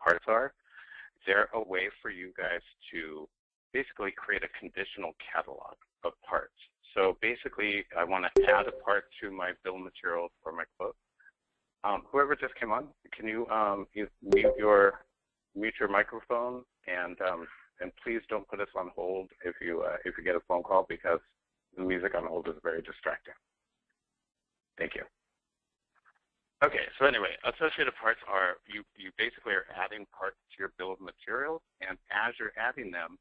parts are, they're a way for you guys to basically create a conditional catalog of parts. So basically, I want to add a part to my bill of materials or my quote. Whoever just came on, can you mute your microphone, and please don't put us on hold if you get a phone call, because the music on hold is very distracting. Thank you. Okay, so anyway, associated parts are, you basically are adding parts to your bill of materials, and as you're adding them,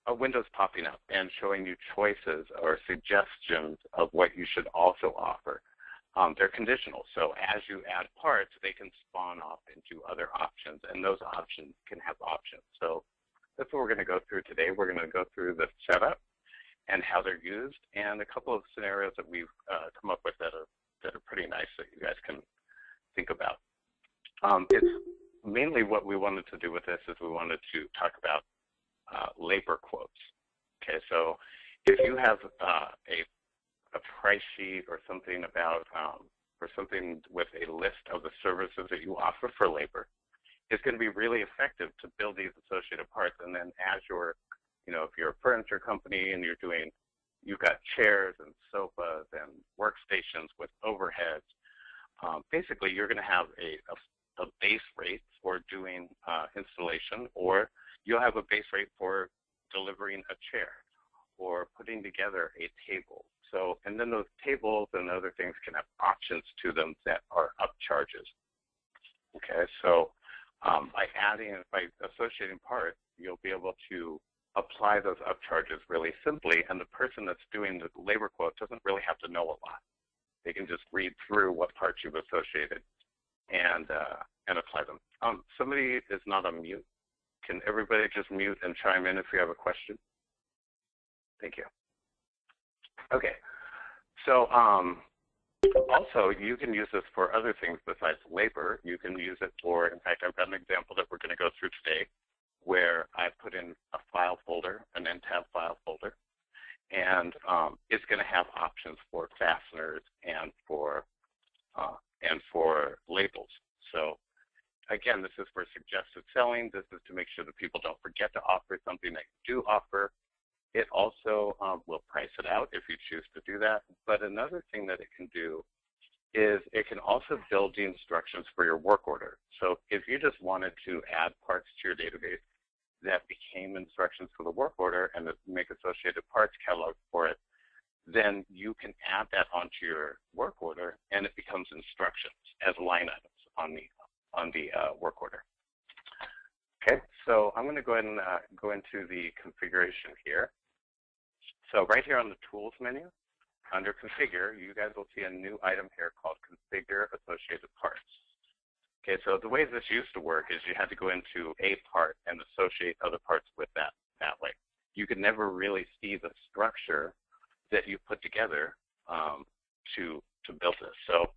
a window's popping up and showing you choices or suggestions of what you should also offer. They're conditional, so as you add parts, they can spawn off into other options, and those options can have options. So that's what we're going to go through today. We're going to go through the setup and how they're used, and a couple of scenarios that we've come up with that are pretty nice that you guys can think about. It's mainly what we wanted to do with this is we wanted to talk about labor quotes. Okay, so if you have a price sheet or something about or something with a list of the services that you offer for labor, it's going to be really effective to build these associated parts. And then as you're, if you're a furniture company and you've got chairs and sofas and workstations with overheads, basically you're going to have a base rate for doing installation, or you'll have a base rate for delivering a chair or putting together a table. So, and then those tables and other things can have options to them that are upcharges. Okay, so by associating parts, you'll be able to apply those upcharges really simply, and the person that's doing the labor quote doesn't really have to know a lot. They can just read through what parts you've associated and apply them. Somebody is not on mute. Can everybody just mute and chime in if you have a question? Thank you. Okay, so also you can use this for other things besides labor. You can use it for, in fact, I've got an example that we're going to go through today where I put in a file folder, an NTAB file folder, and it's going to have options for fasteners and for labels. So again, this is for suggested selling. This is to make sure that people don't forget to offer something that you do offer. It also will price it out if you choose to do that. But another thing that it can do is it can also build the instructions for your work order. So if you just wanted to add parts to your database that became instructions for the work order and make associated parts catalog for it, then you can add that onto your work order, and it becomes instructions as line items on the work order. Okay, so I'm going to go ahead and go into the configuration here. So right here on the Tools menu, under Configure, you guys will see a new item here called Configure Associated Parts. Okay, so the way this used to work is you had to go into a part and associate other parts with that way. You could never really see the structure that you put together to build this. So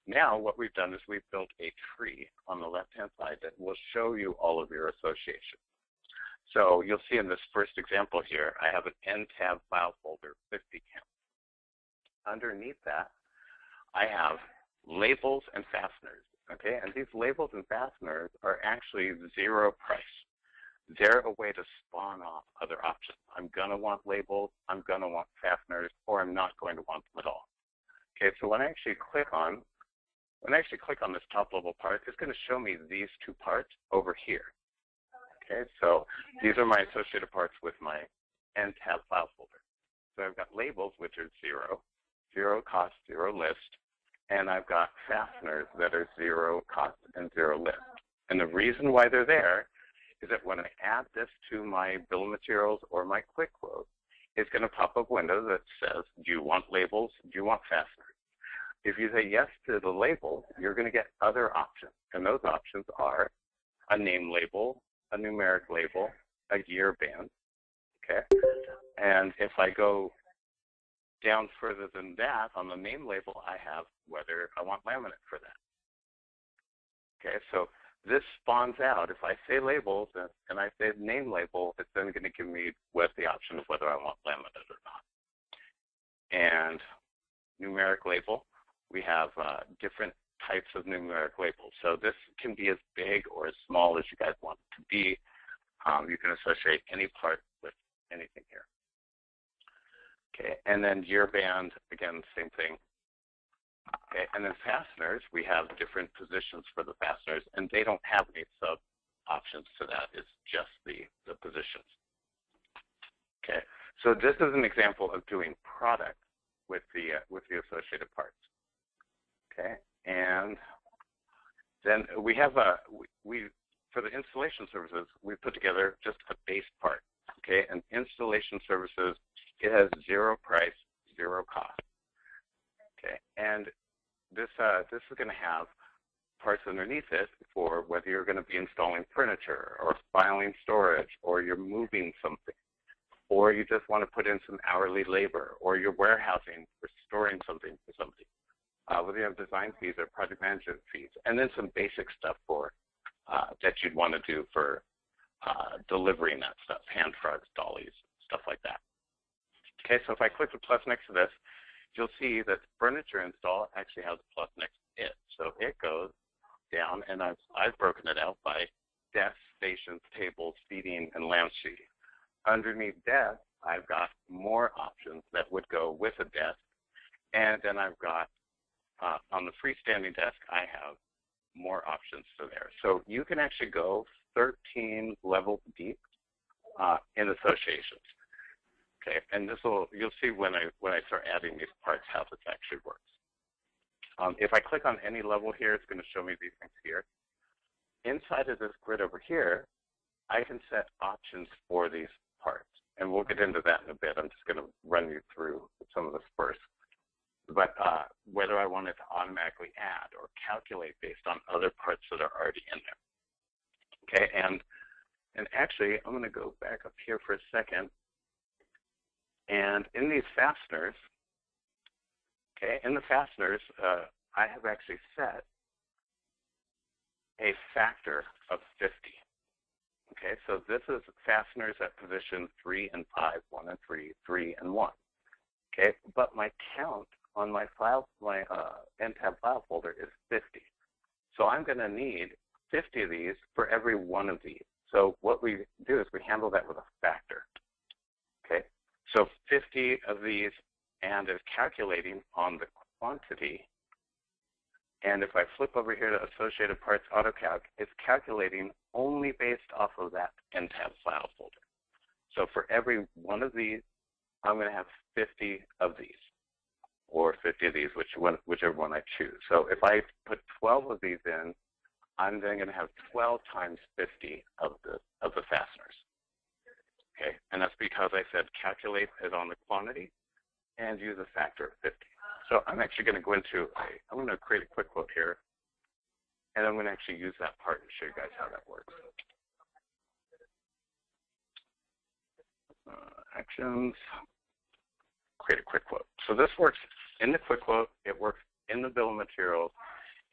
now what we've done is we've built a tree on the left-hand side that will show you all of your associations. So you'll see in this first example here, I have an NTAB file folder 50 count. Underneath that, I have labels and fasteners. Okay, and these labels and fasteners are actually zero price. They're a way to spawn off other options. I'm going to want labels, I'm going to want fasteners, or I'm not going to want them at all. Okay, so when I actually click on this top level part, it's going to show me these two parts over here. Okay, so these are my associated parts with my NTAB file folder. So I've got labels, which are zero cost, zero list, and I've got fasteners that are zero cost and zero list. And the reason why they're there is that when I add this to my bill of materials or my quick quote, it's going to pop up a window that says, do you want labels? Do you want fasteners? If you say yes to the label, you're going to get other options. And those options are a name label, a numeric label, a year band. Okay. And if I go down further than that, on the name label, I have whether I want laminate for that. Okay, so this spawns out. If I say labels and I say name label, it's then going to give me with the option of whether I want laminate or not. And numeric label, we have different types of numeric labels. So this can be as big or as small as you guys want it to be. You can associate any part with anything here. Okay, and then gear band, again, same thing. Okay, and then fasteners, we have different positions for the fasteners, and they don't have any sub options to that. It's just the positions. Okay, so this is an example of doing product with the associated parts. Okay, and then we have for the installation services, we put together just a base part. Okay, and installation services, it has zero price, zero cost. Okay, and this is going to have parts underneath it for whether you're going to be installing furniture or filing storage, or you're moving something, or you just want to put in some hourly labor, or you're warehousing or storing something for somebody. Whether you have design fees or project management fees, and then some basic stuff for that you'd want to do for delivering that stuff, hand trucks, dollies, stuff like that. Okay, so if I click the plus next to this, you'll see that furniture install actually has a plus next to it. So it goes down, and I've broken it out by desks, stations, tables, seating, and lounge seating. Underneath desk, I've got more options that would go with a desk, and then I've got on the freestanding desk, I have more options to there. So you can actually go 13 levels deep in associations. Okay, and you'll see when I start adding these parts how this actually works. If I click on any level here, it's going to show me these things here. Inside of this grid over here, I can set options for these parts, and we'll get into that in a bit. I'm just going to run you through some of this first. But whether I want it to automatically add or calculate based on other parts that are already in there. Okay, and actually, I'm going to go back up here for a second. And in these fasteners, okay, in the fasteners, I have actually set a factor of 50. Okay, so this is fasteners at position 3 and 5, 1 and 3, 3 and 1. Okay, but my count on my NTAB file folder is 50. So I'm going to need 50 of these for every one of these. So what we do is we handle that with a factor. Okay, so 50 of these, and it's calculating on the quantity. And if I flip over here to Associated Parts AutoCalc, it's calculating only based off of that NTAB file folder. So for every one of these, I'm going to have 50 of these, or 50 of these, whichever one I choose. So if I put 12 of these in, I'm then going to have 12 times 50 of the fasteners. Okay, and that's because I said calculate it on the quantity and use a factor of 50. So I'm actually going to go into, I'm going to create a quick quote here, and I'm going to actually use that part and show you guys how that works. Actions, create a quick quote. So this works in the quick quote, it works in the bill of materials,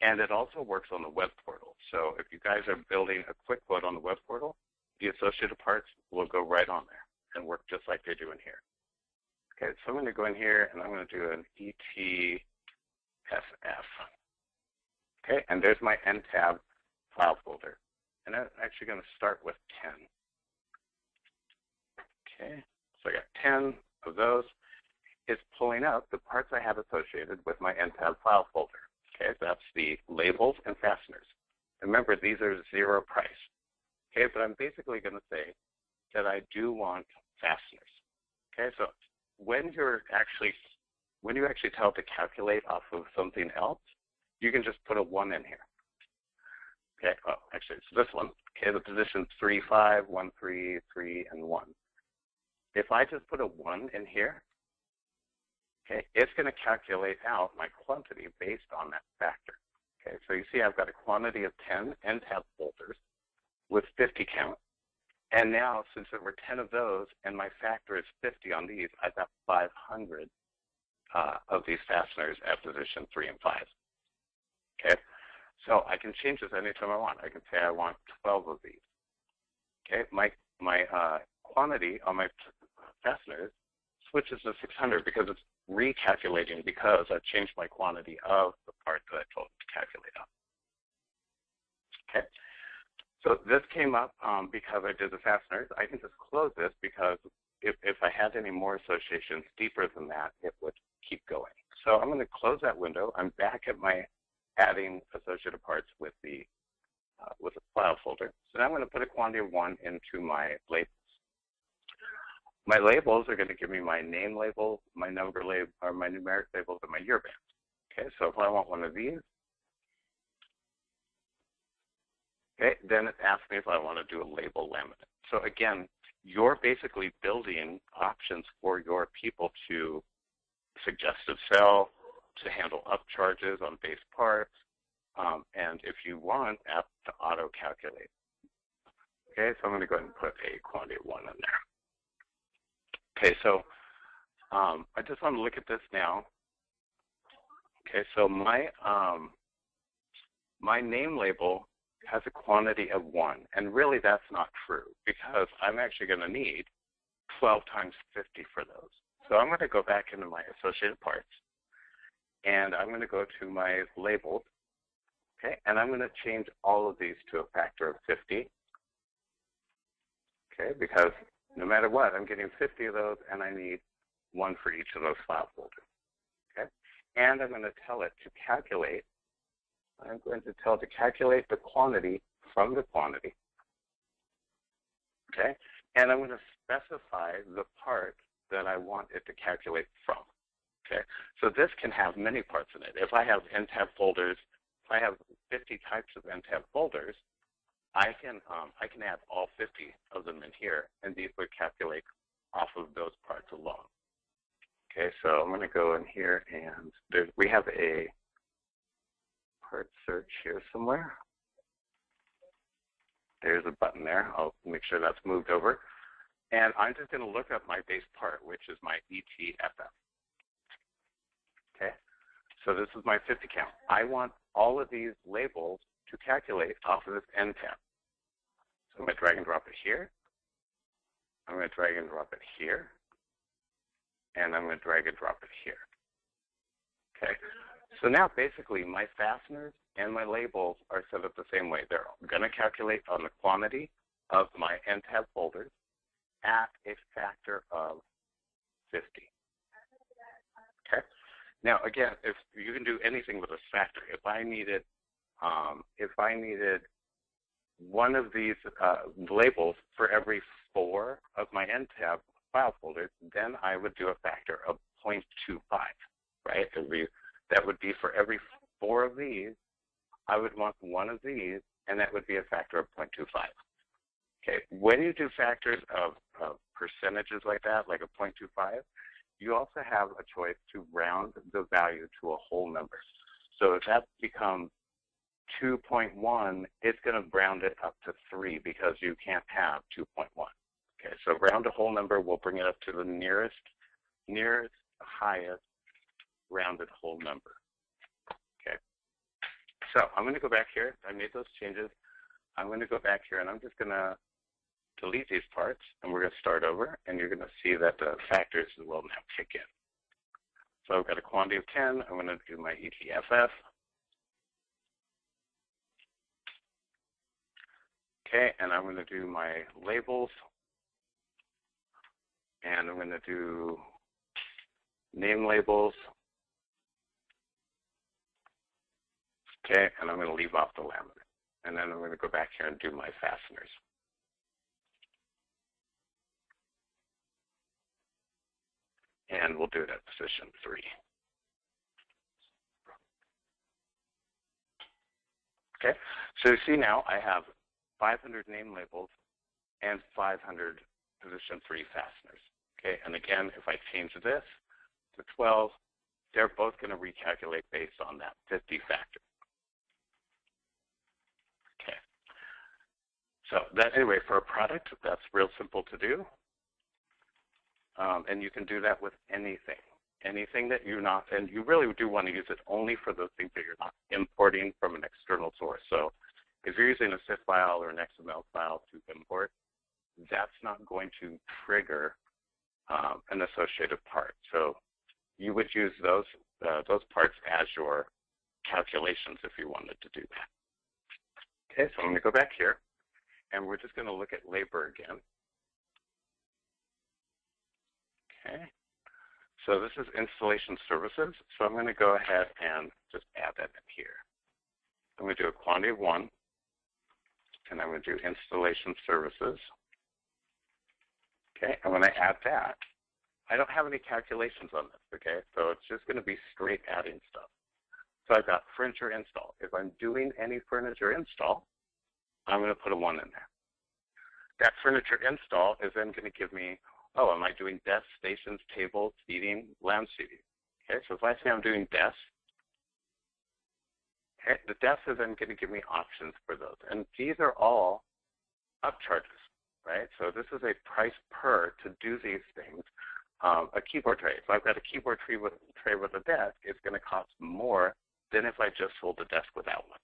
and it also works on the web portal. So if you guys are building a quick quote on the web portal, the associated parts will go right on there and work just like they do in here. Okay, so I'm going to go in here and I'm going to do an ETSF. Okay, and there's my NTAB file folder. And I'm actually going to start with 10. Okay, so I got 10 of those. It's pulling up the parts I have associated with my NTAB file folder. Okay, that's the labels and fasteners. Remember, these are zero price. Okay, but I'm basically going to say that I do want fasteners. Okay, so when you actually tell it to calculate off of something else, you can just put a 1 in here. Okay, well, actually, it's this one. Okay, the position 3, 5, 1, 3, 3, and 1. If I just put a 1 in here, okay, it's going to calculate out my quantity based on that factor. Okay, so you see I've got a quantity of 10 NTAB folders with 50 count. And now, since there were 10 of those and my factor is 50 on these, I've got 500 of these fasteners at position 3 and 5. Okay, so I can change this anytime I want. I can say I want 12 of these. Okay, my quantity on my fasteners switches to 600 because it's recalculating because I've changed my quantity of the part that I told it to calculate on. Okay, so this came up because I did the fasteners. I can just close this because if I had any more associations deeper than that, it would keep going. So I'm going to close that window. I'm back at my adding associated parts with the file folder. So now I'm going to put a quantity of 1 into my labels. My labels are going to give me my name label, my number label, or my numeric labels, and my year band. Okay, so if I want one of these, okay, then it asks me if I want to do a label laminate. So again, you're basically building options for your people to suggestive sell, to handle upcharges on base parts, and if you want, app to auto-calculate. Okay, so I'm going to go ahead and put a quantity of 1 in there. Okay, so I just want to look at this now. Okay, so my name label has a quantity of 1, and really that's not true because I'm actually going to need 12 times 50 for those. So I'm going to go back into my associated parts, and I'm going to go to my labels, okay, and I'm going to change all of these to a factor of 50, okay, because no matter what, I'm getting 50 of those, and I need 1 for each of those file folders, okay? And I'm going to tell it to calculate. I'm going to tell it to calculate the quantity from the quantity, okay? And I'm going to specify the part that I want it to calculate from, okay? So this can have many parts in it. If I have NTAB folders, if I have 50 types of NTAB folders, I can add all 50 of them in here, and these would calculate off of those parts alone. Okay, so I'm going to go in here, and we have a part search here somewhere. There's a button there. I'll make sure that's moved over. And I'm just going to look up my base part, which is my ETFF. Okay, so this is my 50 count. I want all of these labels to calculate off of this NTAB. So I'm going to drag and drop it here. I'm going to drag and drop it here. And I'm going to drag and drop it here. Okay. So now basically my fasteners and my labels are set up the same way. They're going to calculate on the quantity of my NTAB folders at a factor of 50. Okay. Now again, if you can do anything with a factor, if I needed one of these labels for every 4 of my NTAB file folders, then I would do a factor of 0.25, right? That would be for every 4 of these, I would want 1 of these, and that would be a factor of 0.25. Okay, when you do factors of percentages like that, like a 0.25, you also have a choice to round the value to a whole number. So if that becomes 2.1, it's going to round it up to 3 because you can't have 2.1. Okay, so round a whole number, we'll bring it up to the nearest highest rounded whole number. Okay, so I'm going to go back here. I made those changes. I'm going to go back here, and I'm just going to delete these parts, and we're going to start over, and you're going to see that the factors will now kick in. So I've got a quantity of 10. I'm going to do my ETFF. Okay, and I'm going to do my labels, and I'm going to do name labels. Okay, and I'm going to leave off the laminate. And then I'm going to go back here and do my fasteners. And we'll do it at position 3. Okay, so you see now I have 500 name labels and 500 position 3 fasteners. Okay, and again, if I change this to 12, they're both going to recalculate based on that 50 factor. Okay, so that anyway, for a product, that's real simple to do. And you can do that with anything that you're not, and you really do want to use it only for those things that you're not importing from an external source. So if you're using a CIF file or an XML file to import, that's not going to trigger an associated part. So you would use those parts as your calculations if you wanted to do that. Okay, so I'm going to go back here, and we're just going to look at labor again. Okay, so this is installation services, so I'm going to go ahead and just add that in here. I'm going to do a quantity of 1, and I'm going to do installation services. Okay, I'm going to add that. I don't have any calculations on this, okay? So it's just going to be straight adding stuff. So I've got furniture install. If I'm doing any furniture install, I'm going to put a 1 in there. That furniture install is then going to give me, oh, am I doing desks, stations, tables, seating, lounge seating? Okay, so if I say I'm doing desks, okay, the desks is then going to give me options for those. And these are all upcharges, right? So this is a price per to do these things. A keyboard tray. If I've got a keyboard tray with a desk, it's going to cost more than if I just sold a desk without one.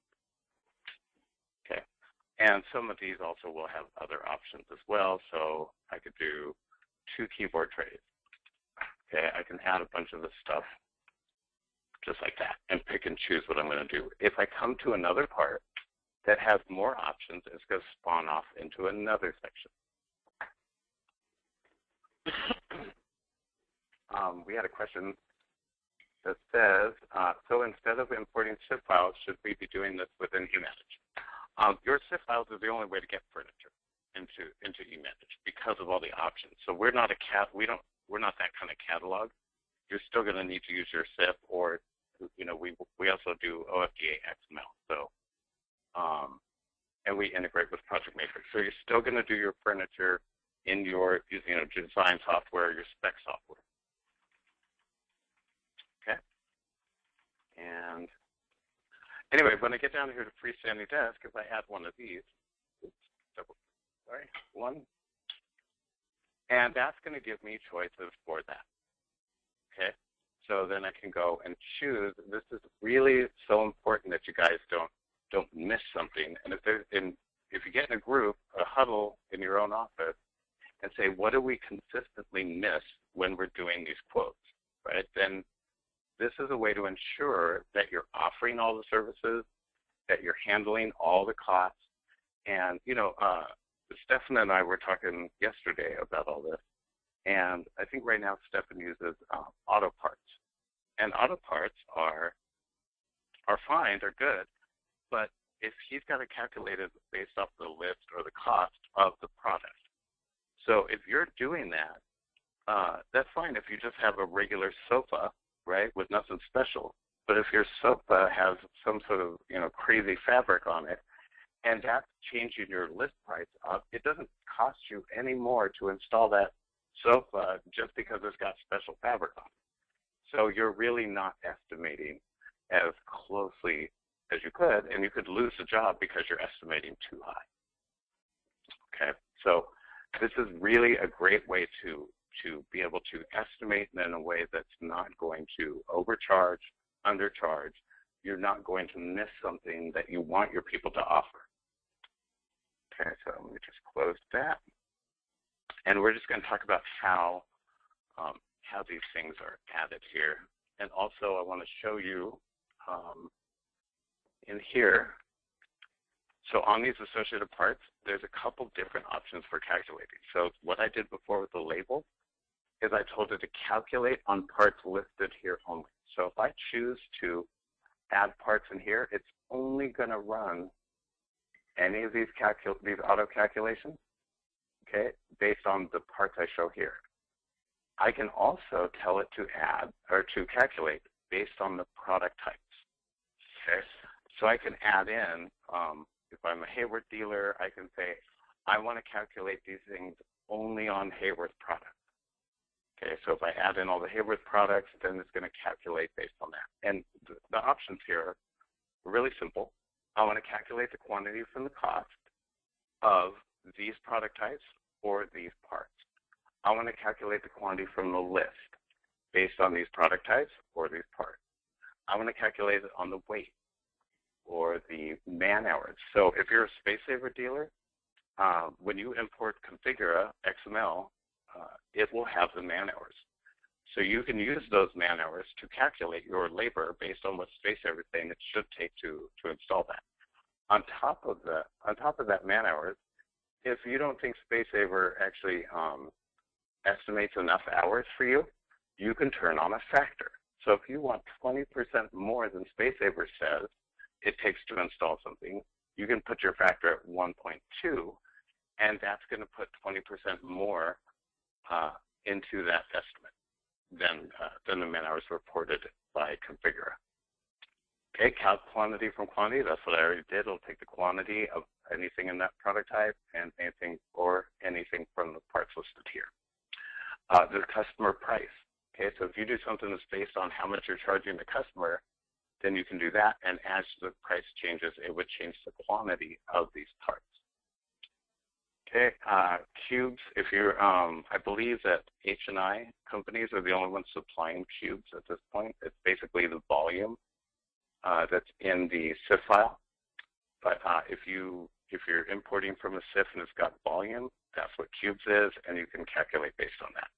Okay, and some of these also will have other options as well. So I could do 2 keyboard trays. Okay, I can add a bunch of this stuff just like that and pick and choose what I'm going to do. If I come to another part that has more options, it's going to spawn off into another section. We had a question that says, so instead of importing zip files, should we be doing this within eManage? Your zip files is the only way to get furniture into eManage because of all the options. So we're not we're not that kind of catalog. You're still going to need to use your zip, or we also do OFDA XML. So and we integrate with Project Matrix. So you're still going to do your furniture in your design software, your spec software. Okay. And anyway, when I get down here to freestanding desk, if I add one of these, one, and that's going to give me choices for that. Okay. So then I can go and choose. This is really so important that you guys don't miss something. And if you get in a group, a huddle in your own office, and say, what do we consistently miss when we're doing these quotes, right? Then this is a way to ensure that you're offering all the services, that you're handling all the costs. And, Stefan and I were talking yesterday about all this. And I think right now Stefan uses auto parts. And auto parts are fine, they're good. But if he's got it calculated based off the list or the cost of the product. So if you're doing that, that's fine if you just have a regular sofa, right, with nothing special. But if your sofa has some sort of, crazy fabric on it, and that's changing your list price up, it doesn't cost you any more to install that sofa just because it's got special fabric on it. So you're really not estimating as closely as you could, and you could lose the job because you're estimating too high. Okay, so this is really a great way to be able to estimate in a way that's not going to overcharge, undercharge. You're not going to miss something that you want your people to offer. Okay, so let me just close that. And we're just going to talk about how these things are added here. And also I want to show you in here, so on these associated parts, there's a couple different options for calculating. So what I did before with the label is I told it to calculate on parts listed here only. So if I choose to add parts in here, it's only going to run any of these auto calculations, okay, based on the parts I show here. I can also tell it to add or to calculate based on the product types. Okay, so I can add in, if I'm a Haworth dealer, I can say, I want to calculate these things only on Haworth products. Okay, so if I add in all the Haworth products, then it's going to calculate based on that. And the options here are really simple. I want to calculate the quantity from the cost of these product types or these parts. I want to calculate the quantity from the list based on these product types or these parts. I want to calculate it on the weight or the man hours. So if you're a Space Saver dealer, when you import Configura XML, it will have the man hours. So you can use those man hours to calculate your labor based on what SpaceSaver is saying it should take to install that. On top of that man hours, if you don't think SpaceSaver actually estimates enough hours for you, you can turn on a factor. So if you want 20% more than SpaceSaver says it takes to install something, you can put your factor at 1.2, and that's going to put 20% more into that estimate than the man hours reported by Configura. Okay, calc quantity from quantity, that's what I already did. It'll take the quantity of anything in that product type and anything from the parts listed here. The customer price. Okay, so if you do something that's based on how much you're charging the customer, then you can do that, and as the price changes, it would change the quantity of these parts. Okay, cubes, if you're, I believe that H&I companies are the only ones supplying cubes at this point. It's basically the volume that's in the CIF file. But if you're importing from a CIF and it's got volume, that's what cubes is, and you can calculate based on that.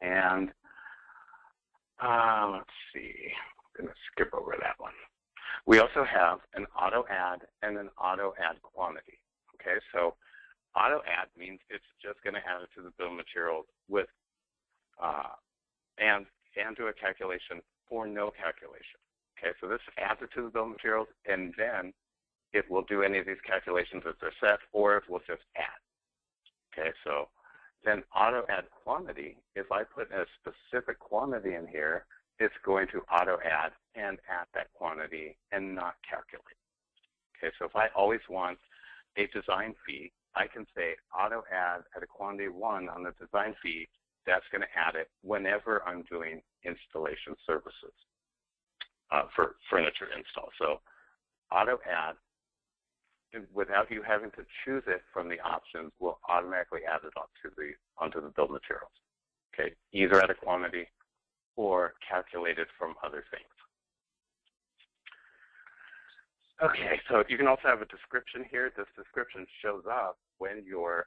And let's see, I'm going to skip over that one. We also have an auto add and an auto add quantity. Okay, so auto add means it's just going to add it to the bill of materials with and do a calculation or no calculation. Okay, so this adds it to the bill of materials, and then it will do any of these calculations as they're set, or it will just add. Okay, so then auto add quantity, if I put a specific quantity in here, it's going to auto add and add that quantity and not calculate. Okay, so if I always want a design fee, I can say auto add at a quantity 1 on the design fee. That's going to add it whenever I'm doing installation services for furniture install. So auto add, without you having to choose it from the options, will automatically add it onto the bill of materials. Okay, either at a quantity or calculated from other things. Okay, so you can also have a description here. This description shows up when you're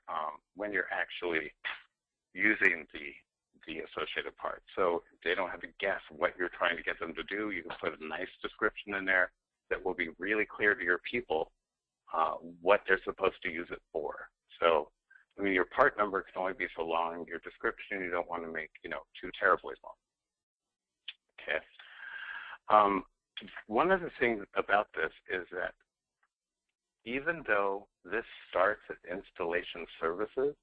actually using the associated part. So they don't have to guess what you're trying to get them to do. You can put a nice description in there that will be really clear to your people what they're supposed to use it for. So, I mean, your part number can only be so long. Your description you don't want to make, too terribly long. Okay. One of the things about this is that even though this starts at installation services,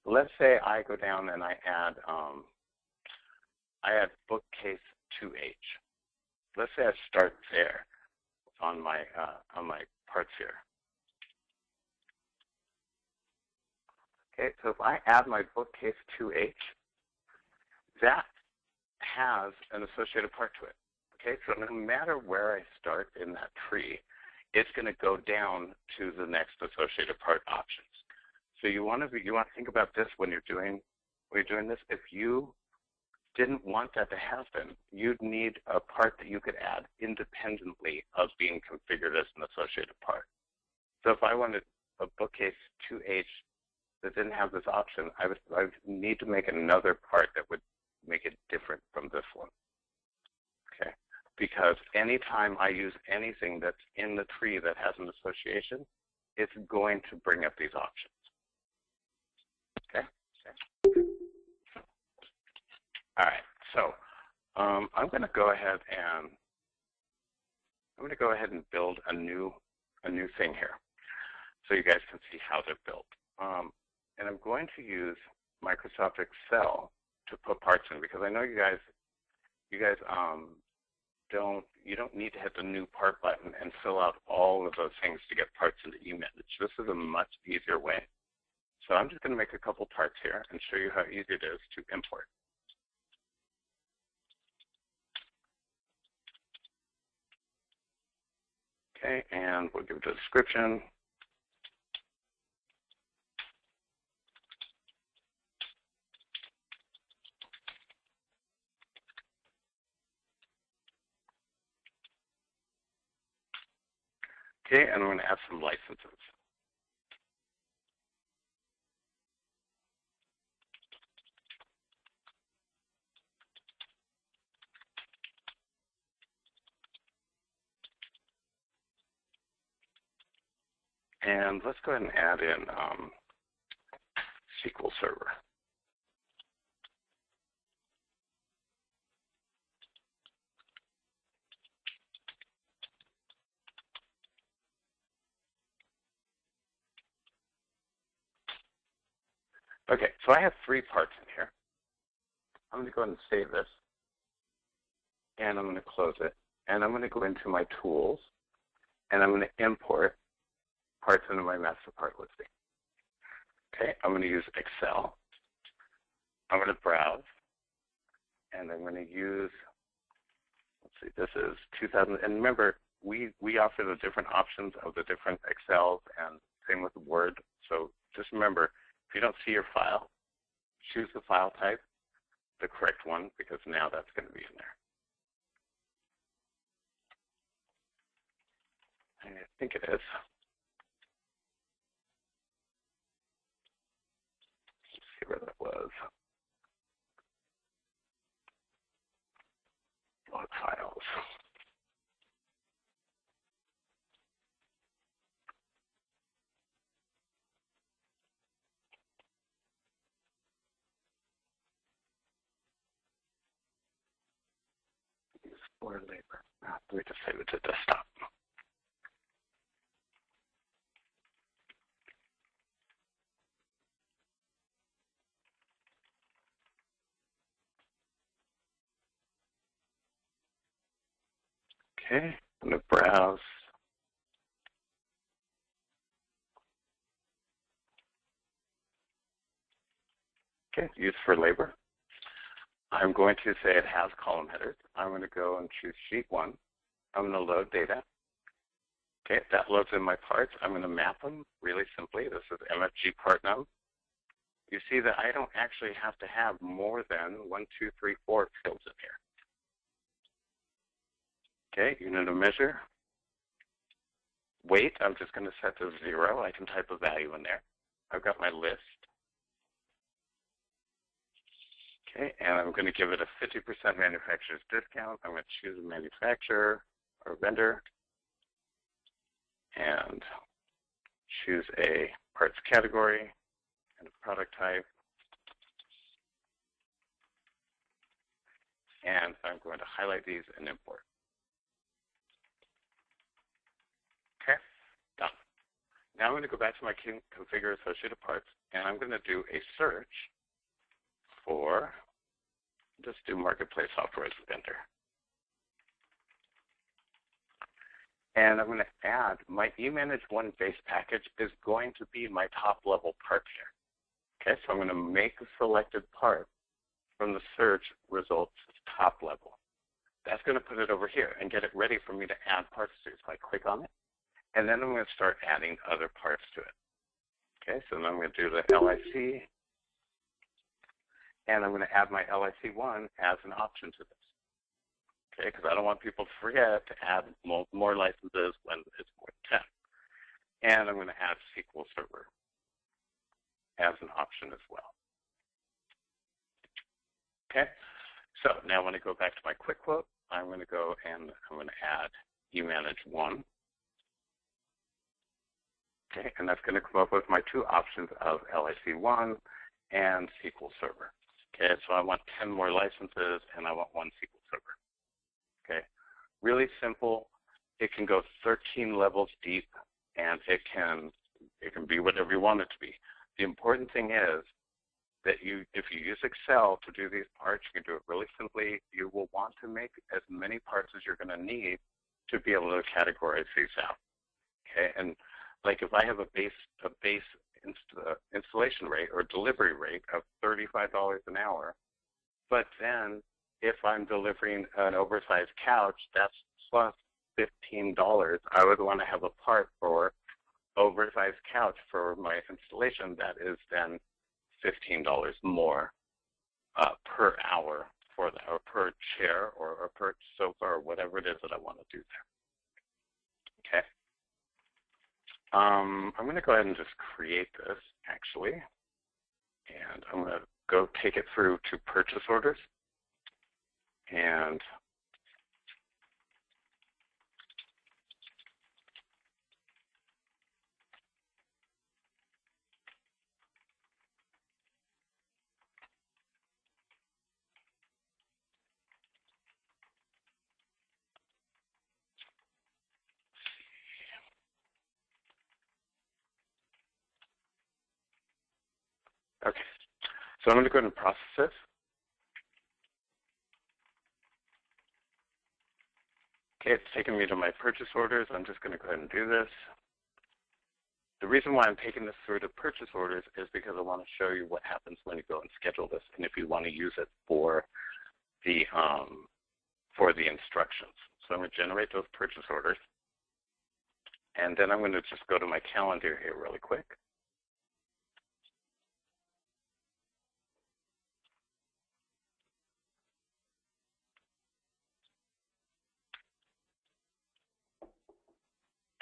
let's say I go down and I add bookcase 2H. Let's say I start there on my parts here. Okay, so if I add my bookcase 2H, that has an associated part to it. Okay, so no matter where I start in that tree, it's going to go down to the next associated part options. So you want to think about this when you're doing this. If you didn't want that to happen, you'd need a part that you could add independently of being configured as an associated part. So if I wanted a bookcase 2H that didn't have this option, I would need to make another part that would make it different from this one. Okay, because anytime I use anything that's in the tree that has an association, it's going to bring up these options. Okay. All right. So I'm going to go ahead and build a new thing here, so you guys can see how they're built. And I'm going to use Microsoft Excel to put parts in, because I know you guys don't need to hit the new part button and fill out all of those things to get parts into eMessage. This is a much easier way. So I'm just going to make a couple parts here and show you how easy it is to import. Okay, and we'll give it a description. Okay, and I'm going to add some licenses. And let's go ahead and add in SQL Server. Okay, so I have 3 parts in here. I'm going to go ahead and save this, and I'm going to close it, and I'm going to go into my tools, and I'm going to import parts into my master part listing. Okay, I'm going to use Excel. I'm going to browse, and I'm going to use, let's see, this is 2000, and remember, we offer the different options of the different Excels, and same with Word, so just remember, if you don't see your file, choose the file type, the correct one, because now that's going to be in there. And I think it is. Let's see where that was. Log files. For labor. Let me just save it to desktop. Okay, I'm going to browse. Okay, use for labor. I'm going to say it has column headers. I'm going to go and choose sheet 1. I'm going to load data. Okay, that loads in my parts. I'm going to map them really simply. This is MFG part num. You see that I don't actually have to have more than 1, 2, 3, 4 fields in here. Okay, unit of measure. Weight, I'm just going to set to 0. I can type a value in there. I've got my list. Okay, and I'm going to give it a 50% manufacturer's discount. I'm going to choose a manufacturer or vendor and choose a parts category and a product type. And I'm going to highlight these and import. Okay, done. Now I'm going to go back to my configure associated parts, and I'm going to do a search for, just do marketplace software as a vendor. And I'm going to add my eManage 1 base package is going to be my top level part here. Okay, so I'm going to make a selected part from the search results top level. That's going to put it over here and get it ready for me to add parts to. So I click on it, and then I'm going to start adding other parts to it. Okay, so then I'm going to do the LIC, and I'm going to add my LIC1 as an option to this. Okay, because I don't want people to forget to add more licenses when it's more than 10. And I'm going to add SQL Server as an option as well. Okay, so now when I go back to my quick quote, I'm going to go and I'm going to add eManage 1. Okay, and that's going to come up with my 2 options of LIC1 and SQL Server. Okay, so I want 10 more licenses and I want 1 SQL Server. Okay, really simple. It can go 13 levels deep, and it can be whatever you want it to be. The important thing is that if you use Excel to do these parts, you can do it really simply. You will want to make as many parts as you're going to need to be able to categorize these out. Okay, and like if I have a base installation rate or delivery rate of $35 an hour, but then if I'm delivering an oversized couch, that's plus $15. I would want to have a part for oversized couch for my installation that is then $15 more per hour for that, or per chair, or per sofa, or whatever it is that I want to do there. Okay. I'm going to go ahead and just create this, actually, and I'm going to go take it through to purchase orders. And So I'm going to go ahead and process this. Okay, it's taking me to my purchase orders. I'm just going to go ahead and do this. The reason why I'm taking this through to purchase orders is because I want to show you what happens when you go and schedule this, and if you want to use it for the instructions. So I'm going to generate those purchase orders, and then I'm going to just go to my calendar here really quick.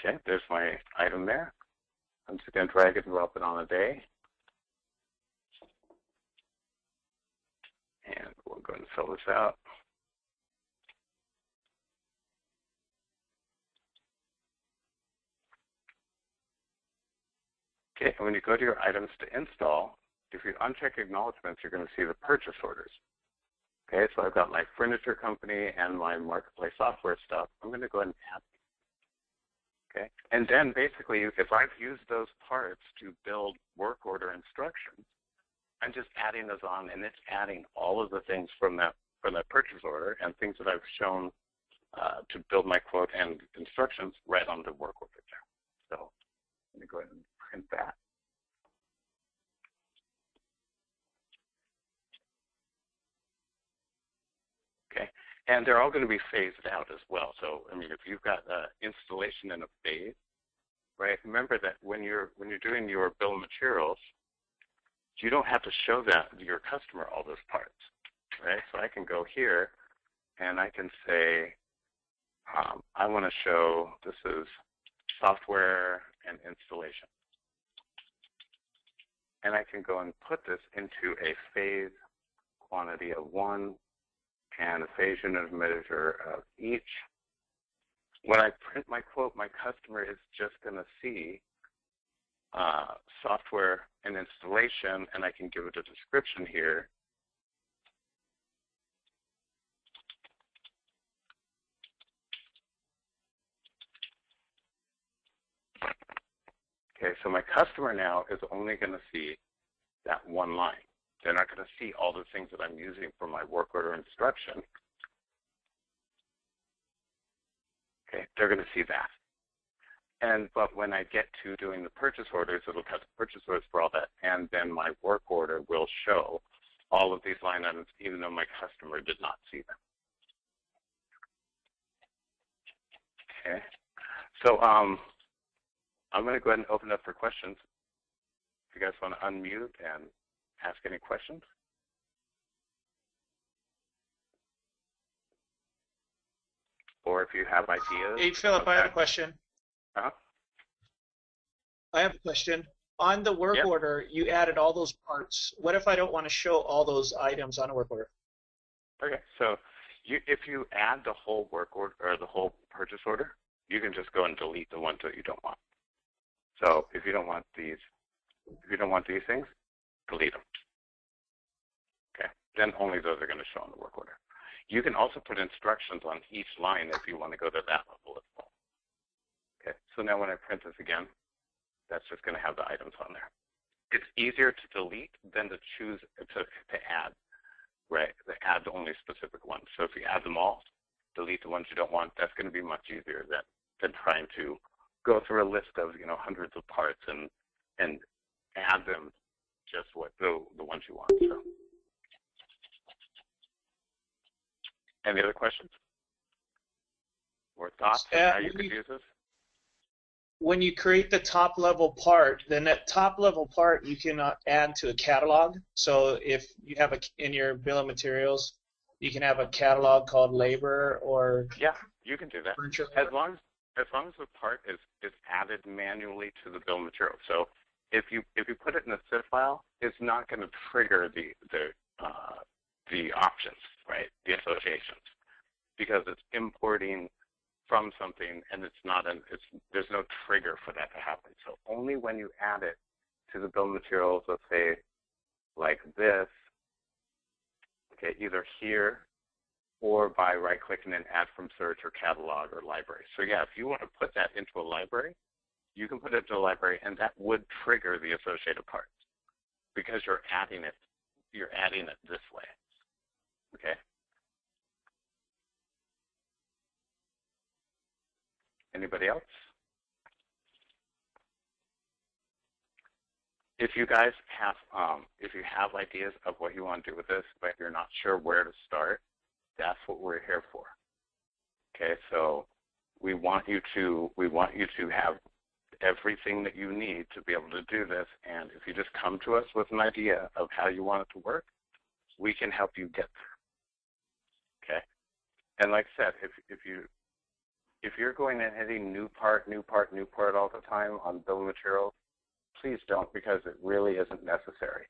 Okay, there's my item there. I'm just going to drag it and drop it on a day. And we'll go ahead and fill this out. Okay, and when you go to your items to install, if you uncheck acknowledgements, you're going to see the purchase orders. Okay, so I've got my furniture company and my marketplace software stuff. I'm going to go ahead and add these. Okay, and then basically, if I've used those parts to build work order instructions, I'm just adding those on, and it's adding all of the things from that purchase order and things that I've shown to build my quote and instructions right on the work order there. So let me go ahead and print that. Okay, and they're all going to be phased out as well. So I mean, if you've got installation in a phase, right? Remember that when you're doing your bill of materials, you don't have to show that to your customer all those parts, right? So I can go here, and I can say, I want to show this is software and installation. And I can go and put this into a phase quantity of 1 and a phase unit of measure of each. When I print my quote, my customer is just going to see software and installation, and I can give it a description here. Okay, so my customer now is only going to see that one line. They're not going to see all the things that I'm using for my work order instruction. Okay, they're going to see that. But when I get to doing the purchase orders, it'll cut the purchase orders for all that, and then my work order will show all of these line items, even though my customer did not see them. Okay, so I'm going to go ahead and open up for questions. If you guys want to unmute and ask any questions. Or if you have ideas. Hey, Philip, I have a question. Uh-huh. I have a question. On the work order, you added all those parts. What if I don't want to show all those items on a work order? Okay, so if you add the whole work order or the whole purchase order, you can just go and delete the ones that you don't want. So if you don't want these things, delete them. Okay, then only those are going to show on the work order. You can also put instructions on each line if you want to go to that level as well. Okay, so now when I print this again, that's just going to have the items on there. It's easier to delete than to choose to add, right? To add only specific ones. So if you add them all, delete the ones you don't want, that's going to be much easier than trying to go through a list of hundreds of parts and add them just what the ones you want. So. Any other questions or thoughts on how you could use this? When you create the top level part, then that top level part you can add to a catalog. So if you have in your bill of materials, you can have a catalog called labor or you can do that furniture. as long as the part is added manually to the bill of materials. So if you put it in a zip file, it's not going to trigger the options, right? The associations, because it's importing from something, and there's no trigger for that to happen. So only when you add it to the bill of materials, let's say like this, okay, either here or by right-clicking and add from search or catalog or library. So yeah, if you want to put that into a library, you can put it into a library, and that would trigger the associated parts because you're adding it. you're adding it this way. Okay. Anybody else? If you guys have, if you have ideas of what you want to do with this, but you're not sure where to start, that's what we're here for. Okay, so we want you to have everything that you need to be able to do this, and if you just come to us with an idea of how you want it to work, we can help you get there. Okay, and like I said, if you're going and hitting new part all the time on bill of materials, please don't, because it really isn't necessary.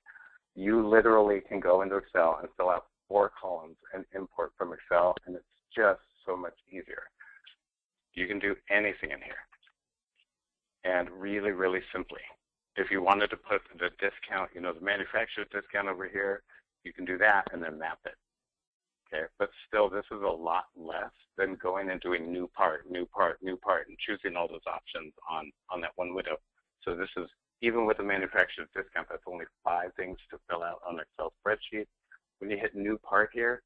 You literally can go into Excel and fill out 4 columns and import from Excel, and it's just so much easier. You can do anything in here. And really, really simply, if you wanted to put the discount, the manufacturer's discount over here, you can do that and then map it. Okay, but still, this is a lot less than going and doing new part, and choosing all those options on that one window. So this is, even with the manufacturer's discount, that's only 5 things to fill out on an Excel spreadsheet. When you hit new part here,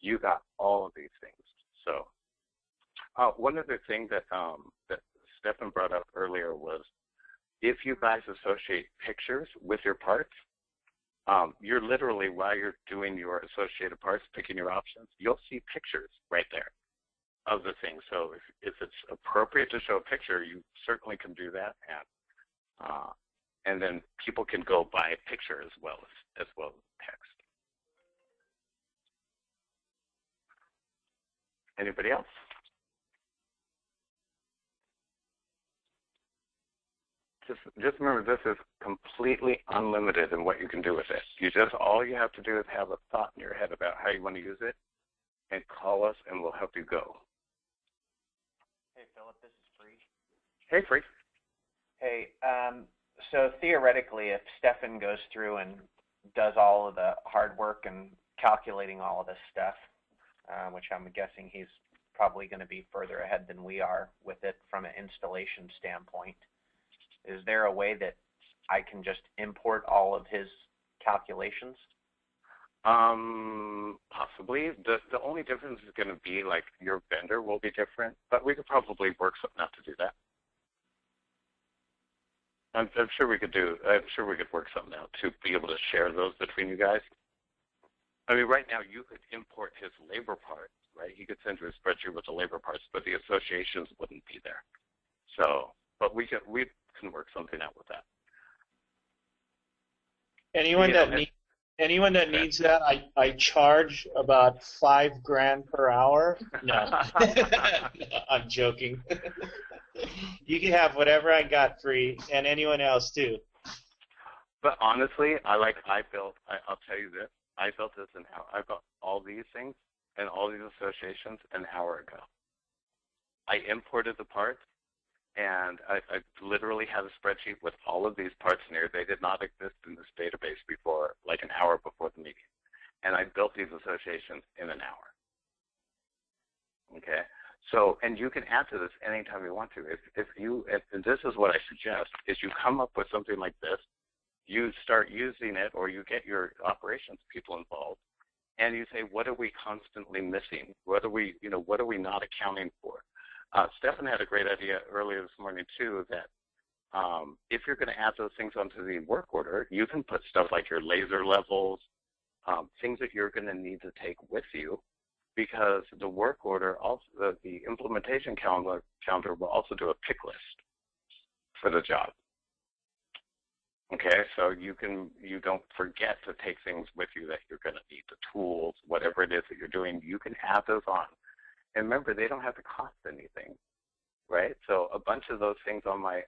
you got all of these things. So one other thing that Stefan brought up earlier was, if you guys associate pictures with your parts, you're literally, while you're doing your associated parts, picking your options, you'll see pictures right there of the thing. So if it's appropriate to show a picture, you certainly can do that, and then people can go by a picture as well as text. Anybody else? Just remember, this is completely unlimited in what you can do with it. All you have to do is have a thought in your head about how you want to use it, and call us, and we'll help you go. Hey, Philip, this is Free. Hey, Free. Hey, so theoretically, if Stefan goes through and does all of the hard work and calculating all of this stuff, which I'm guessing he's probably going to be further ahead than we are with it from an installation standpoint, is there a way that I can just import all of his calculations? Possibly. The only difference is going to be, like, your vendor will be different, but we could probably work something out to do that. I'm sure we could work something out to be able to share those between you guys. I mean, right now you could import his labor parts, right? He could send you a spreadsheet with the labor parts, but the associations wouldn't be there. So, but we can work something out with that. Anyone that needs that, I charge about $5,000 per hour. No, I'm joking. You can have whatever I got free, and anyone else too. But honestly, I'll tell you this. I built this an hour. I built all these things and all these associations an hour ago. I imported the parts, and I literally had a spreadsheet with all of these parts in here. They did not exist in this database before, like an hour before the meeting. And I built these associations in an hour. Okay? So, and you can add to this anytime you want to. And this is what I suggest, is you come up with something like this, you start using it, or you get your operations people involved, and you say, what are we constantly missing? What are we not accounting for? Stefan had a great idea earlier this morning too, that if you're going to add those things onto the work order, you can put stuff like your laser levels, things that you're going to need to take with you, because the work order, also the implementation calendar will also do a pick list for the job. Okay, so you don't forget to take things with you that you're going to need, the tools, whatever it is that you're doing, you can add those on. And remember, they don't have to cost anything, right? So a bunch of those things on my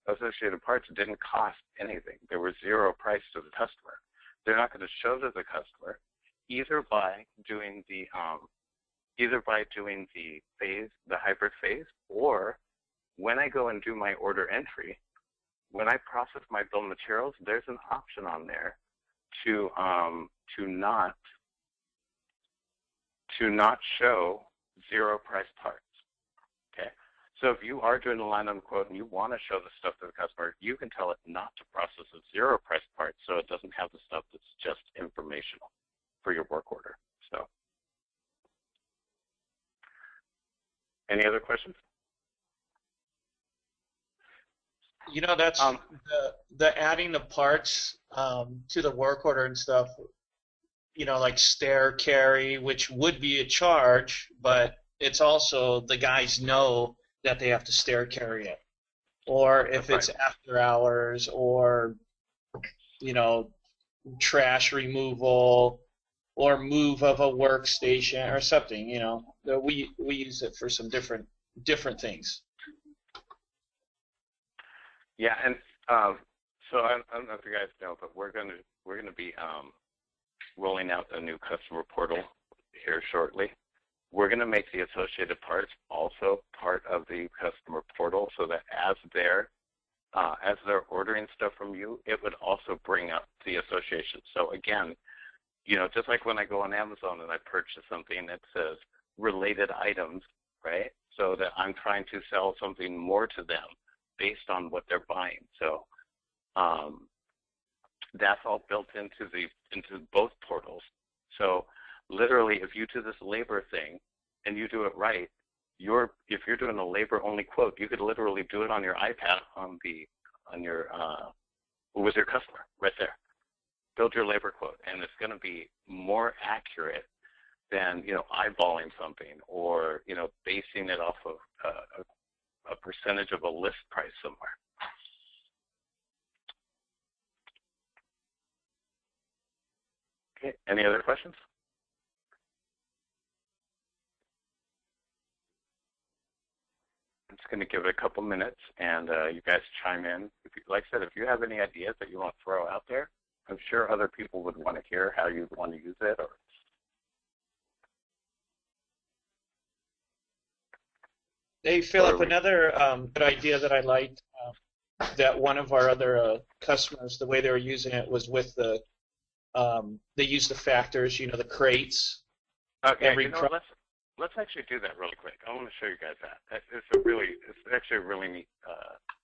associated parts didn't cost anything. There was zero price to the customer. They're not going to show to the customer, either by doing the phase, the hybrid phase, or when I go and do my order entry, when I process my bill of materials, there's an option on there to not show zero price parts. Okay, So if you are doing a line item quote and you want to show the stuff to the customer, you can tell it not to process a zero price part so it doesn't have the stuff that's just informational for your work order. So, any other questions? You know, that's the adding the parts to the work order and stuff. You know, like stair carry, which would be a charge, but it's also the guys know that they have to stair carry it. Or if it's after hours, or, you know, trash removal, or move of a workstation or something, you know. We use it for some different things. Yeah, and so I don't know if you guys know, but we're gonna be rolling out a new customer portal here shortly. We're going to make the Associated Parts also part of the customer portal, so that as they're ordering stuff from you, it would also bring up the association. So again, you know, just like when I go on Amazon and I purchase something that says related items, right? So that I'm trying to sell something more to them based on what they're buying. So that's all built into both portals. So literally, if you do this labor thing and you do it right, if you're doing a labor only quote, you could literally do it on your iPad with your customer right there. Build your labor quote, and it's going to be more accurate than, you know, eyeballing something or, you know, basing it off of a percentage of a list price somewhere. Okay, any other questions? I'm just going to give it a couple minutes, and you guys chime in. Like I said, if you have any ideas that you want to throw out there, I'm sure other people would want to hear how you'd want to use it. Or Hey, Philip, another good idea that I liked, that one of our other customers, the way they were using it was with the, they used the factors, you know, the crates. Okay, you know, let's actually do that really quick. I want to show you guys that. It's actually a really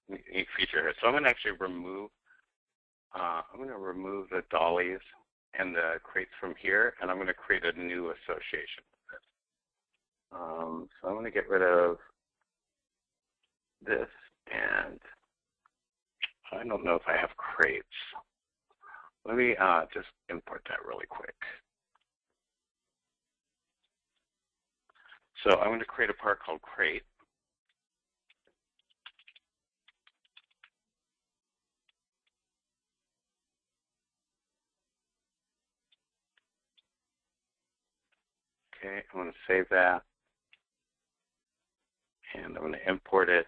neat feature here. So I'm going to actually remove the dollies and the crates from here, and I'm going to create a new association with it. So I'm going to get rid of this, and I don't know if I have crates. Let me just import that really quick. So I'm going to create a part called crate. Okay, I'm going to save that, and I'm going to import it.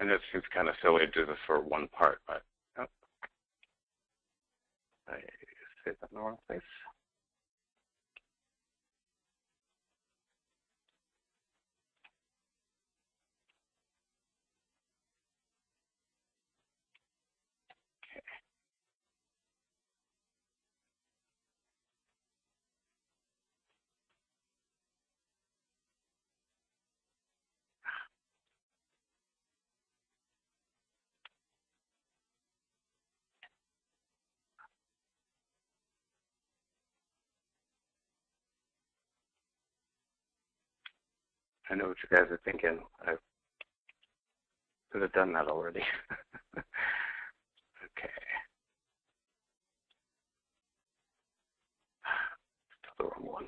And it seems kind of silly to do this for one part, but oh, I saved that in the wrong place. I know what you guys are thinking. I could have done that already. Okay. Still the wrong one.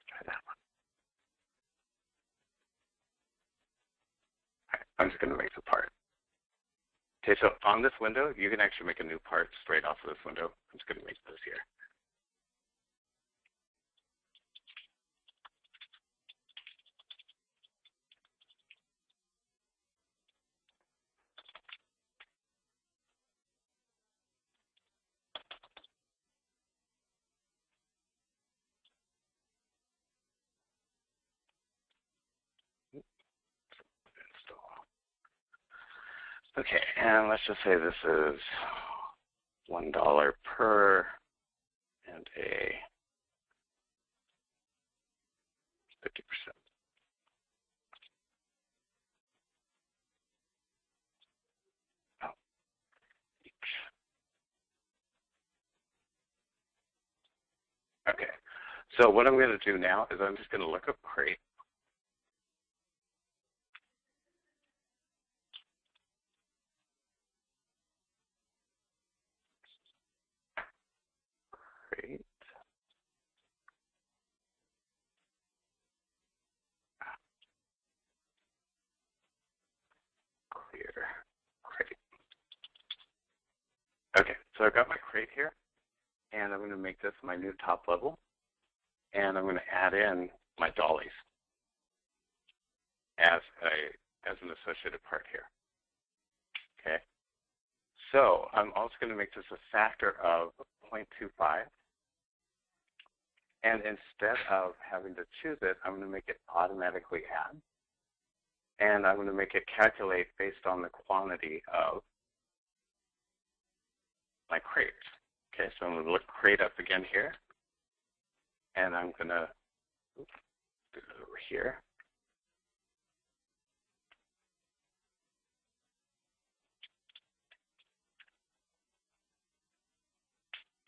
Try that one. All right, I'm just going to make the part. Okay, so on this window, you can actually make a new part straight off of this window. I'm just going to make this here. Okay, and let's just say this is $1 per and a 50%. Oh, each. Okay, so what I'm going to do now is I'm just going to look up crate. Crate. Clear. Crate. Okay, so I've got my crate here, and I'm going to make this my new top level, and I'm going to add in my dollies as an associated part here. Okay, so I'm also going to make this a factor of 0.25, and instead of having to choose it, I'm going to make it automatically add, and I'm going to make it calculate based on the quantity of my crate. Okay, so I'm going to look crate up again here, and I'm going to do it over here.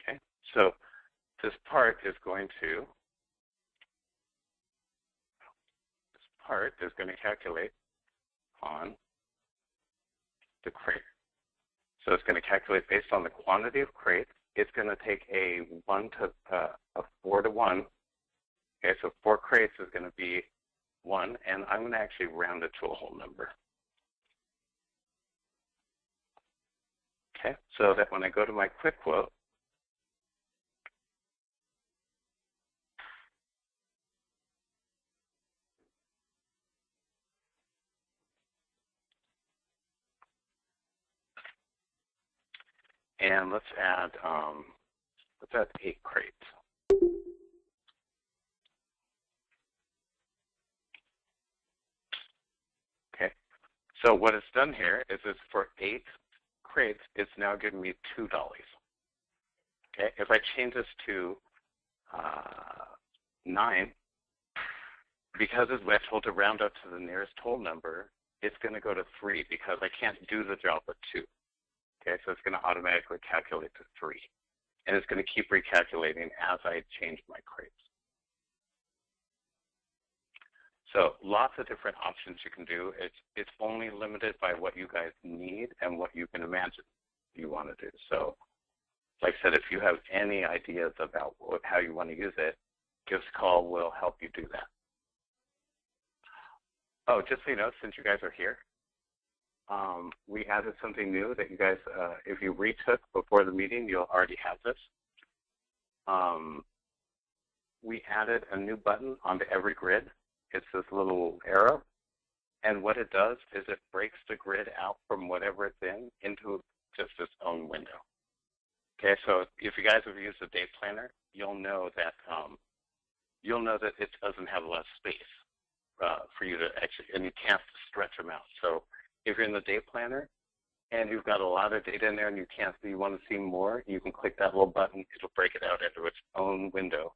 Okay, so this part is going to calculate on the crate. So it's going to calculate based on the quantity of crates. It's going to take a 4 to 1. Okay, so 4 crates is going to be 1, and I'm going to actually round it to a whole number. Okay, so that when I go to my quick quote, and let's add 8 crates. Okay, so what it's done here is it's for 8 crates, it's now giving me $2. Okay, if I change this to 9, because we're told to round up to the nearest whole number, it's going to go to 3 because I can't do the job with 2. Okay, so it's going to automatically calculate to 3. And it's going to keep recalculating as I change my crates. So lots of different options you can do. It's only limited by what you guys need and what you can imagine you want to do. So like I said, if you have any ideas about how you want to use it, give us a call. We'll help you do that. Oh, just so you know, since you guys are here, we added something new that you guys, if you retook before the meeting, you'll already have this. We added a new button onto every grid. It's this little arrow. And what it does is it breaks the grid out from whatever it's in into just its own window. Okay, so if you guys have used a day planner, you'll know that it doesn't have a lot of space for you to actually, and you can't stretch them out. So if you're in the day planner and you've got a lot of data in there and you want to see more, you can click that little button. It'll break it out into its own window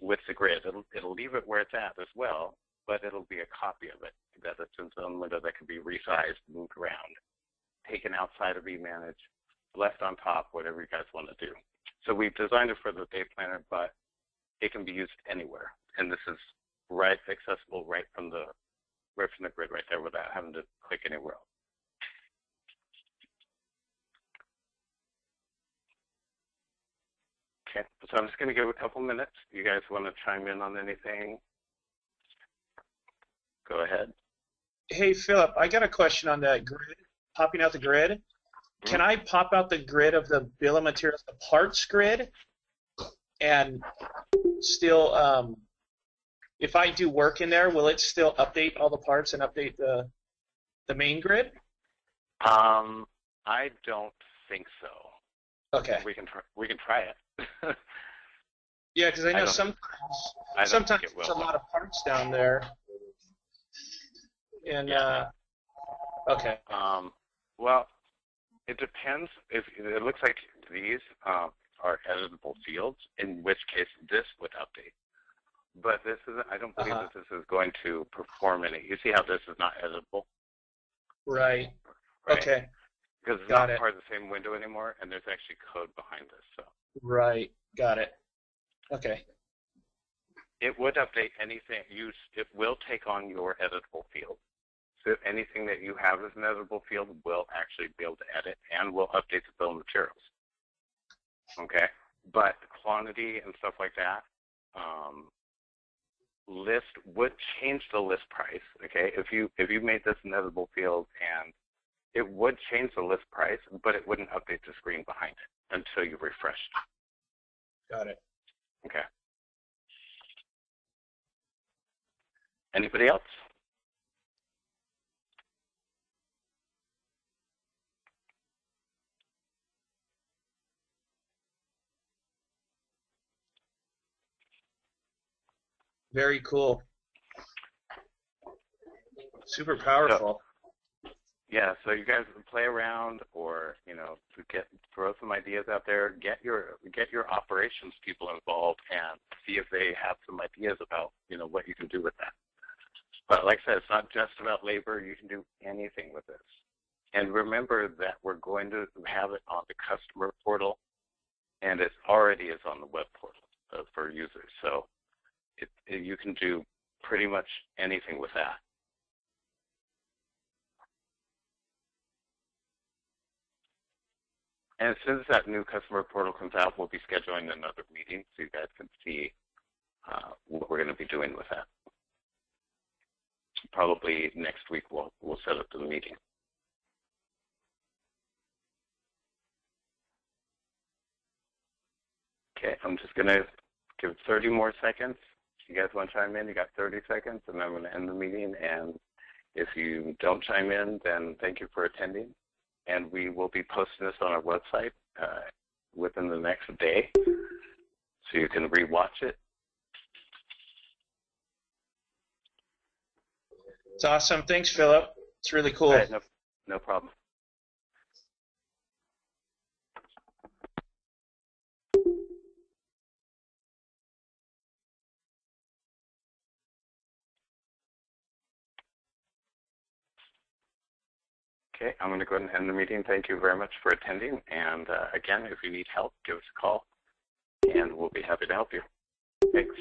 with the grid. It'll leave it where it's at as well, but it'll be a copy of it. That it's its own window that can be resized, moved around, taken outside of eManage, left on top, whatever you guys want to do. So we've designed it for the day planner, but it can be used anywhere. And this is accessible right from the grid right there without having to click anywhere else. Okay, so I'm just going to give a couple minutes. You guys want to chime in on anything? Go ahead. Hey, Philip, I got a question on that grid, popping out the grid. Can I pop out the grid of the bill of materials, the parts grid, and still, if I do work in there, will it still update all the parts and update the main grid? I don't think so. Okay. We can try it. Yeah, because I know sometimes there's a lot of parts down there. And yeah. okay. Well, it depends. If it looks like these are editable fields, in which case this would update. But this is, I don't believe that this is going to perform any. You see how this is not editable? Right. Right? Okay. Because it's Got not it. part of the same window anymore, and there's actually code behind this. So Right. Got it. Okay. it would update anything. It will take on your editable field. So anything that you have as an editable field will actually be able to edit and will update the bill of materials. Okay? But quantity and stuff like that, list would change the list price. Okay? If you made this an editable field, and it would change the list price, but it wouldn't update the screen behind it until you refreshed. Got it. Okay. Anybody else? Very cool. Super powerful. Yeah, so you guys play around, or throw some ideas out there. Get your operations people involved and see if they have some ideas about what you can do with that. But like I said, it's not just about labor. You can do anything with this. And remember that we're going to have it on the customer portal, and it already is on the web portal for users. So you can do pretty much anything with that. And as soon as that new customer portal comes out, we'll be scheduling another meeting so you guys can see what we're going to be doing with that. Probably next week we'll set up the meeting. Okay, I'm just going to give 30 more seconds. If you guys want to chime in, you got 30 seconds, and then I'm going to end the meeting. And if you don't chime in, then thank you for attending. And we will be posting this on our website within the next day, so you can rewatch it. It's awesome. Thanks, Philip. It's really cool. All right, no problem. Okay, I'm going to go ahead and end the meeting. Thank you very much for attending. And again, if you need help, give us a call, and we'll be happy to help you. Thanks.